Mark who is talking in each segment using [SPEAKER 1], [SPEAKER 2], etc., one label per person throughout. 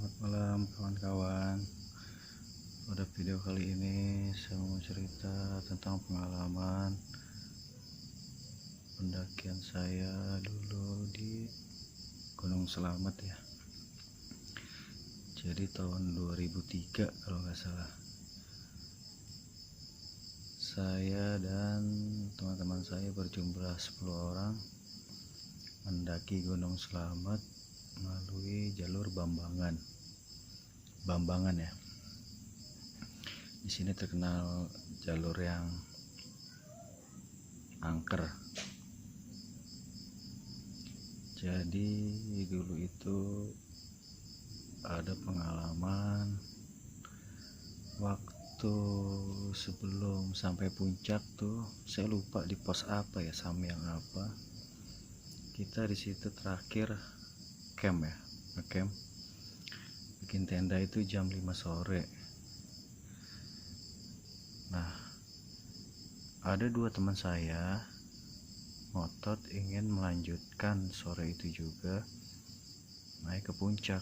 [SPEAKER 1] Selamat malam kawan-kawan. Pada video kali ini saya mau cerita tentang pengalaman pendakian saya dulu di Gunung Selamet ya. Jadi tahun 2003 kalau nggak salah, saya dan teman-teman saya berjumlah 10 orang mendaki Gunung Selamet melalui jalur Bambangan ya. Di sini terkenal jalur yang angker. Jadi dulu itu ada pengalaman waktu sebelum sampai puncak tuh, saya lupa di pos apa ya, Samyang apa. Kita di situ terakhir camp ya, ngecamp, bikin tenda itu jam 5 sore. Nah, ada dua teman saya ngotot ingin melanjutkan sore itu juga naik ke puncak.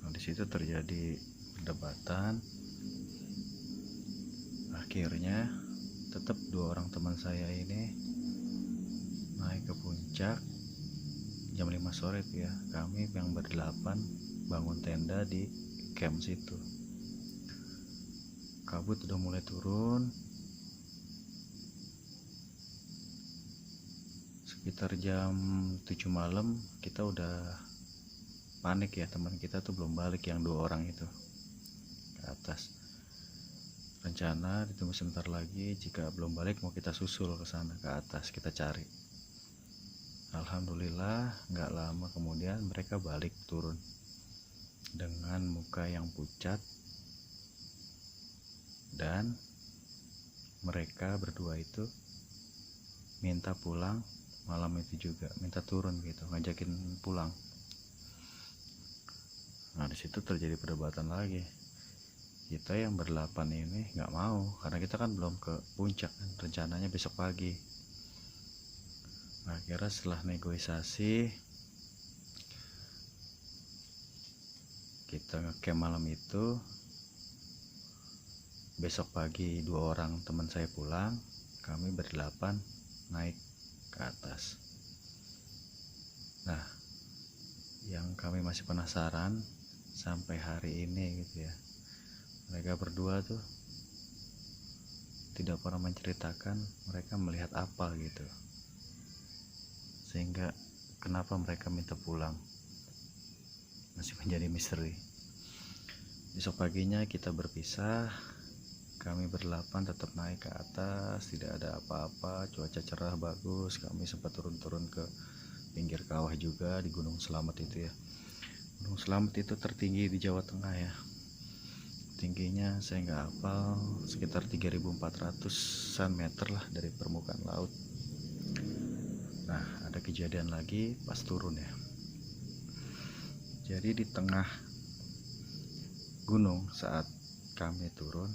[SPEAKER 1] Nah, di situ terjadi perdebatan. Akhirnya tetap dua orang teman saya ini naik ke puncak jam 5 sore tuh ya. Kami yang berdelapan bangun tenda di camp situ. Kabut udah mulai turun. Sekitar jam 7 malam kita udah panik ya, teman kita tuh belum balik yang dua orang itu ke atas. Rencana ditunggu sebentar lagi, jika belum balik mau kita susul ke sana ke atas, kita cari. Alhamdulillah nggak lama kemudian mereka balik turun dengan muka yang pucat, dan mereka berdua itu minta pulang malam itu juga, minta turun gitu, ngajakin pulang. Nah, disitu terjadi perdebatan lagi. Kita yang berdelapan ini nggak mau, karena kita kan belum ke puncak kan, rencananya besok pagi. Nah, akhirnya setelah negosiasi kita ngecamp malam itu. Besok pagi dua orang teman saya pulang, kami berdelapan naik ke atas. Nah, yang kami masih penasaran sampai hari ini gitu ya, mereka berdua tuh tidak pernah menceritakan mereka melihat apa gitu, sehingga kenapa mereka minta pulang masih menjadi misteri. Besok paginya kita berpisah. Kami berdelapan tetap naik ke atas, tidak ada apa-apa, cuaca cerah bagus. Kami sempat turun-turun ke pinggir kawah juga di Gunung Selamet itu ya. Gunung Selamet itu tertinggi di Jawa Tengah ya. Tingginya saya nggak hafal, sekitar 3.400-an meter lah dari permukaan laut. Nah, ada kejadian lagi pas turun ya. Jadi di tengah gunung saat kami turun,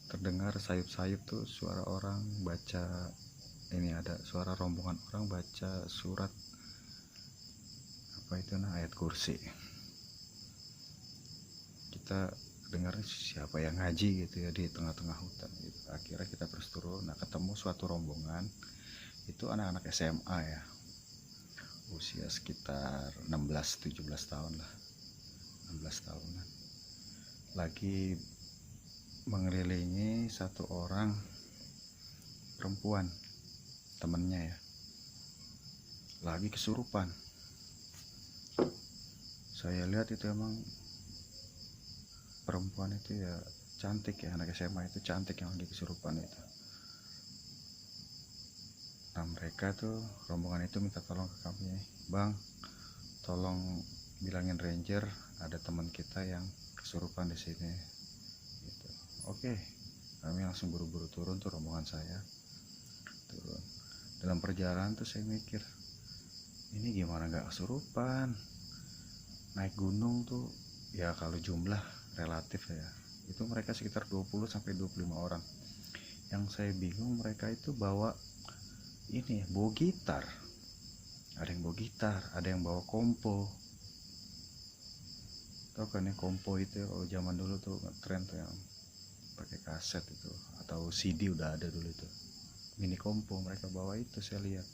[SPEAKER 1] terdengar sayup-sayup tuh suara orang baca, ini ada suara rombongan orang baca surat apa itu, ayat kursi. Kita dengar siapa yang ngaji gitu ya di tengah-tengah hutan gitu. Akhirnya kita terus turun. Nah, ketemu suatu rombongan, itu anak-anak SMA ya, usia sekitar 16-17 tahun lah, 16 tahunan, lagi mengelilingi satu orang perempuan temennya ya, lagi kesurupan. Saya lihat itu emang perempuan itu ya cantik ya, anak SMA itu cantik yang lagi kesurupan itu. Nah, mereka tuh rombongan itu minta tolong ke kami, "Bang, tolong bilangin ranger ada teman kita yang kesurupan di sini." Gitu. Oke, kami langsung buru-buru turun tuh, rombongan saya turun. Dalam perjalanan tuh saya mikir, ini gimana nggak kesurupan? Naik gunung tuh ya kalau jumlah relatif ya, itu mereka sekitar 20-25 orang. Yang saya bingung, mereka itu bawa ini, bawa gitar. ada yang bawa gitar, ada yang bawa kompo. Tahu kan ya kompo itu kalau zaman dulu tuh tren tuh yang pakai kaset itu, atau CD udah ada dulu itu. Mini kompo mereka bawa itu, saya lihat.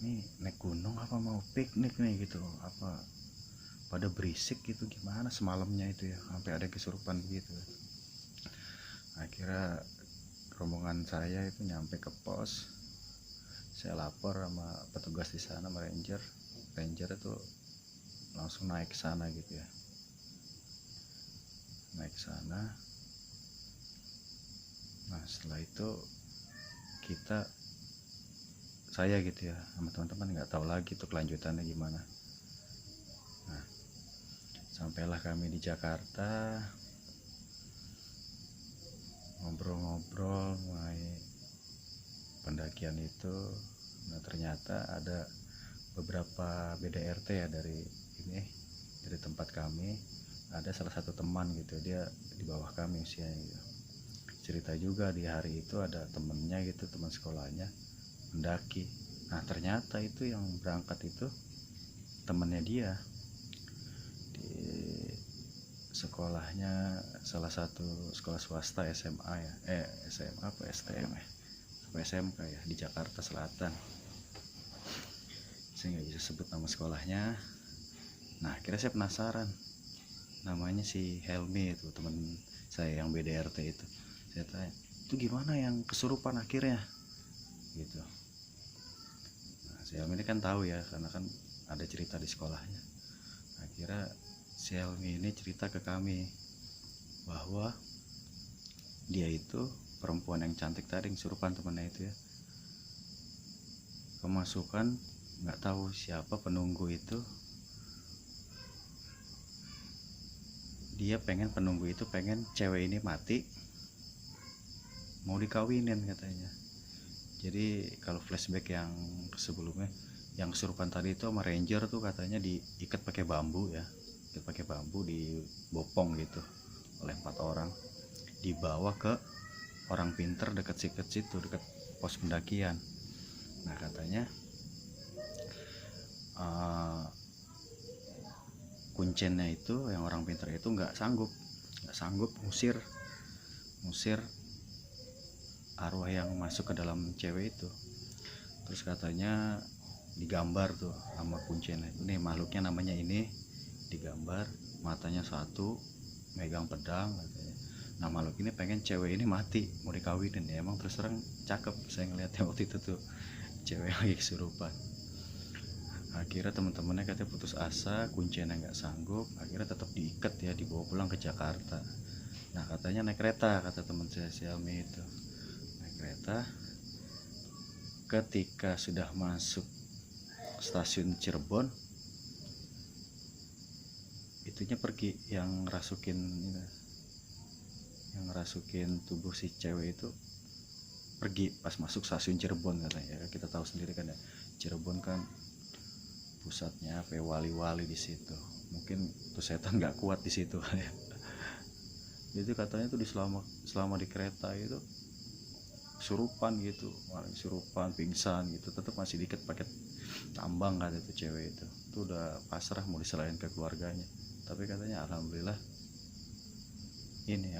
[SPEAKER 1] Nih naik gunung apa mau piknik nih gitu, apa pada berisik gitu gimana semalamnya itu ya, sampai ada kesurupan begitu. Akhirnya rombongan saya itu nyampe ke pos, saya lapor sama petugas di sana, sama ranger itu langsung naik ke sana gitu ya, naik ke sana. Nah setelah itu saya gitu ya sama teman-teman nggak tahu lagi tuh kelanjutannya gimana. Nah sampailah kami di Jakarta, ngobrol-ngobrol mengenai pendakian itu. Nah ternyata ada beberapa BDRT ya dari tempat kami. Ada salah satu teman gitu, dia di bawah kami usianya gitu. Cerita juga di hari itu ada temennya gitu, teman sekolahnya mendaki. Nah ternyata itu yang berangkat itu temennya dia di sekolahnya, salah satu sekolah swasta SMA ya, SMA apa STM ya, apa SMK ya, di Jakarta Selatan. Saya nggak bisa sebut nama sekolahnya. Nah akhirnya saya penasaran, namanya si Helmi itu teman saya yang BDRT itu. Saya tanya, itu gimana yang kesurupan akhirnya gitu. Nah si Helmi ini kan tahu ya, karena kan ada cerita di sekolahnya. Akhirnya si Helmi ini cerita ke kami bahwa dia itu perempuan yang cantik tadi, yang kesurupan temannya itu ya, kemasukan nggak tahu siapa penunggu itu. Dia penunggu itu pengen cewek ini mati, mau dikawinin katanya. Jadi kalau flashback yang sebelumnya, yang kesurupan tadi itu sama ranger tuh katanya diikat pakai bambu ya, ikat pakai bambu, dibopong gitu oleh 4 orang, dibawa ke orang pinter dekat situ, dekat pos pendakian. Nah katanya kuncennya itu, yang orang pintar itu nggak sanggup ngusir arwah yang masuk ke dalam cewek itu. Terus katanya digambar tuh sama kuncennya, ini makhluknya namanya ini, digambar matanya satu, megang pedang katanya. Nah makhluk ini pengen cewek ini mati, mau dikawinin ya. Emang terus terang cakep, saya ngeliatnya waktu itu tuh, cewek lagi kesurupan. Akhirnya teman-temannya katanya putus asa, kuncinya nggak sanggup, akhirnya tetap diikat ya, dibawa pulang ke Jakarta. Nah katanya naik kereta, kata teman saya Xiaomi itu, naik kereta. Ketika sudah masuk stasiun Cirebon, itunya pergi, yang ngerasukin tubuh si cewek itu pergi pas masuk stasiun Cirebon katanya. Ya kita tahu sendiri kan ya, Cirebon kan pusatnya wali-wali di situ. Mungkin tuh setan nggak kuat di situ ya. Jadi katanya tuh selama di kereta itu kesurupan gitu, pingsan gitu, tetap masih diikat pakai tambang kata itu cewek itu. Tuh udah pasrah mau diserahin ke keluarganya. Tapi katanya alhamdulillah ini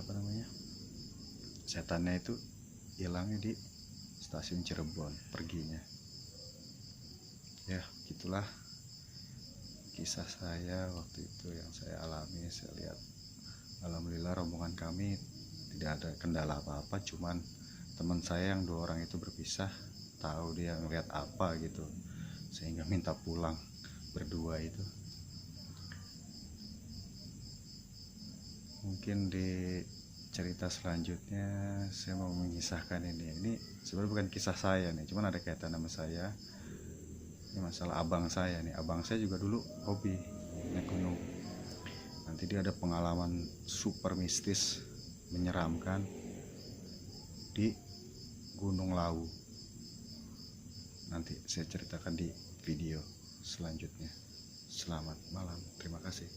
[SPEAKER 1] setannya itu hilangnya di stasiun Cirebon perginya. Ya gitulah kisah saya waktu itu yang saya alami. Saya lihat alhamdulillah rombongan kami tidak ada kendala apa-apa, cuman teman saya yang 2 orang itu berpisah, tahu dia ngelihat apa gitu sehingga minta pulang berdua itu. Mungkin di cerita selanjutnya saya mau mengisahkan ini sebenarnya bukan kisah saya nih, cuman ada kaitan sama saya. Ini masalah abang saya nih. Abang saya juga dulu hobi naik gunung. Nanti dia ada pengalaman super mistis, menyeramkan di Gunung Lawu. Nanti saya ceritakan di video selanjutnya. Selamat malam, terima kasih.